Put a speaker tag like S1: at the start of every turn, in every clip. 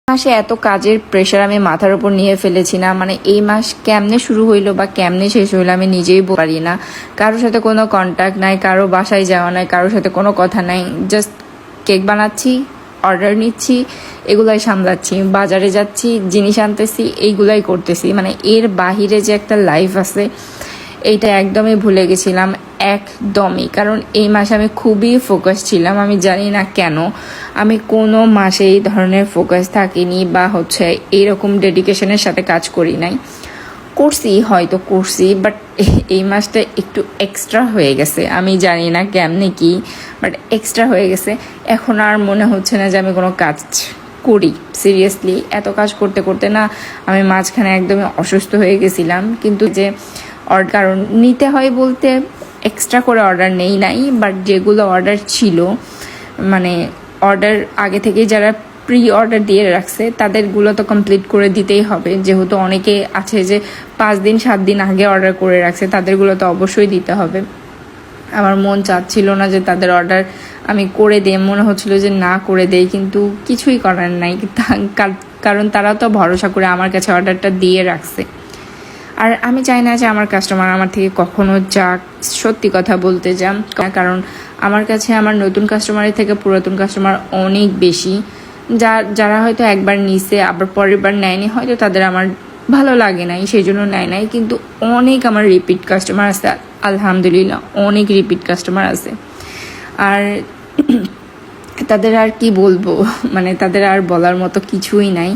S1: মাসে এত কাজের প্রেশার আমি মাথার উপর নিয়ে ফেলেছি না, মানে এই মাস কেমনে শুরু হইলো বা কেমনে শেষ হইলো আমি নিজেই বলতে পারি না। কারোর সাথে কোনো কন্ট্যাক্ট নাই, কারো বাসায় যাওয়া নাই, কারোর সাথে কোনো কথা নাই, জাস্ট কেক বানাচ্ছি, অর্ডার নিচ্ছি, এগুলাই সামলাচ্ছি, বাজারে যাচ্ছি, জিনিস আনতেছি, এইগুলাই করতেছি। মানে এর বাহিরে যে একটা লাইফ আছে এইটা একদমই ভুলে গেছিলাম, একদমই। কারণ এই মাসে আমি খুবই ফোকাস ছিলাম, আমি জানি না কেন আমি কোনো মাসে এই ধরনের ফোকাস থাকিনি বা এইরকম ডেডিকেশনের সাথে কাজ করি নাই। করছি, হয়তো করছি, বাট এই মাসটা একটু এক্সট্রা হয়ে গেছে, আমি জানি না কেমনে কি, বাট এক্সট্রা হয়ে গেছে। এখন আর মনে হচ্ছে না যে আমি কোনো কাজ করি। সিরিয়াসলি এত কাজ করতে করতে না আমি মাঝখানে একদমই অসুস্থ হয়ে গেছিলাম। কিন্তু যে কারণ নিতে হয় বলতে এক্সট্রা করে অর্ডার নেই নাই, বাট যেগুলো অর্ডার ছিল, মানে অর্ডার আগে থেকে যারা প্রি অর্ডার দিয়ে রাখছে তাদেরগুলো তো কমপ্লিট করে দিতেই হবে। যেহেতু অনেকে আছে যে 5 দিন 7 দিন আগে অর্ডার করে রাখছে, তাদেরগুলো তো অবশ্যই দিতে হবে। আমার মন চাচ্ছিল না যে তাদের অর্ডার আমি করে দিই, মনে হচ্ছিল যে না করে দেই, কিন্তু কিছুই করার নাই, কারণ তারা তো ভরসা করে আমার কাছে অর্ডারটা দিয়ে রাখছে। আর আমি চাই না যে আমার কাস্টমার আমার থেকে কখনো যাক, সত্যি কথা বলতে যান, কারণ আমার কাছে আমার নতুন কাস্টমারের থেকে পুরাতন কাস্টমার অনেক বেশি। যারা হয়তো একবার নিছে আবার পরের বার নেয়নি, হয়তো তাদের আমার ভালো লাগে নাই, সেই জন্য নেয় নাই। কিন্তু অনেক আমার রিপিট কাস্টমার আছে, আলহামদুলিল্লাহ অনেক রিপিট কাস্টমার আছে। আর তাদের আর কি বলবো, মানে তাদের আর বলার মতো কিছুই নাই।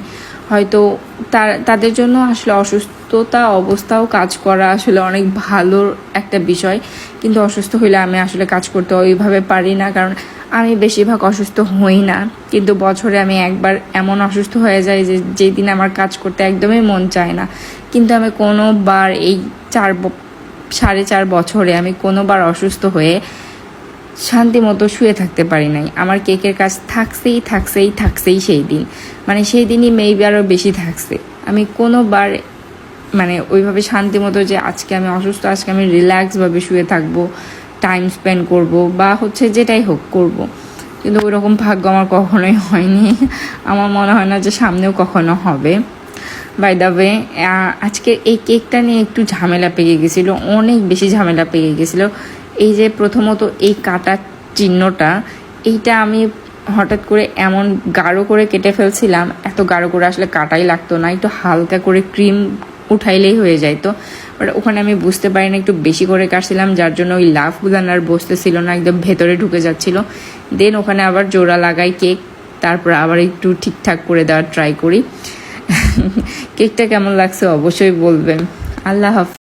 S1: হয়তো তাদের জন্য আসলে অসুস্থতা অবস্থাও কাজ করা আসলে অনেক ভালো একটা বিষয়, কিন্তু অসুস্থ হইলে আমি আসলে কাজ করতে ওইভাবে পারি না, কারণ আমি বেশিরভাগ অসুস্থ হই না, কিন্তু বছরে আমি একবার এমন অসুস্থ হয়ে যাই যে যেই দিন আমার কাজ করতে একদমই মন চায় না। কিন্তু আমি কোনোবার এই 4.5 বছরে আমি কোনোবার অসুস্থ হয়ে শান্তি মতো শুয়ে থাকতে পারি নাই। আমার কেকের কাজ থাকছেই সেই দিন, মানে সেই দিনই মেবি আরও বেশি থাকছে। আমি কোনোবার মানে ওইভাবে শান্তি মতো যে আজকে আমি অসুস্থ, আজকে আমি রিল্যাক্সভাবে শুয়ে থাকবো, টাইম স্পেন্ড করব বা যেটাই হোক করব, কিন্তু ওই রকম ভাগ্য আমার কখনোই হয়নি। আমার মনে হয় না যে সামনেও কখনো হবে। বাই দ্য ওয়ে, আজকের এই কেকটা নিয়ে একটু ঝামেলা পেয়ে গেছিলো, অনেক বেশি ঝামেলা পেয়ে গেছিলো। এই যে প্রথমত এই কাটার চিহ্নটা, এইটা আমি হঠাৎ করে এমন গাঢ় করে কেটে ফেলছিলাম, এত গাঢ় করে আসলে কাটাই লাগতো না, একটু হালকা করে ক্রিম উঠাইলেই হয়ে যায়। তো বাট ওখানে আমি বুঝতে পারি না, একটু বেশি করে কাটছিলাম, যার জন্য ওই লাফগুলো আর বসতেছিল না, একদম ভেতরে ঢুকে যাচ্ছিল। দেন ওখানে আবার জোড়া লাগাই কেক, তারপর আবার একটু ঠিকঠাক করে দেওয়ার ট্রাই করি। কেকটা কেমন লাগছে অবশ্যই বলবেন। আল্লাহ হাফেজ।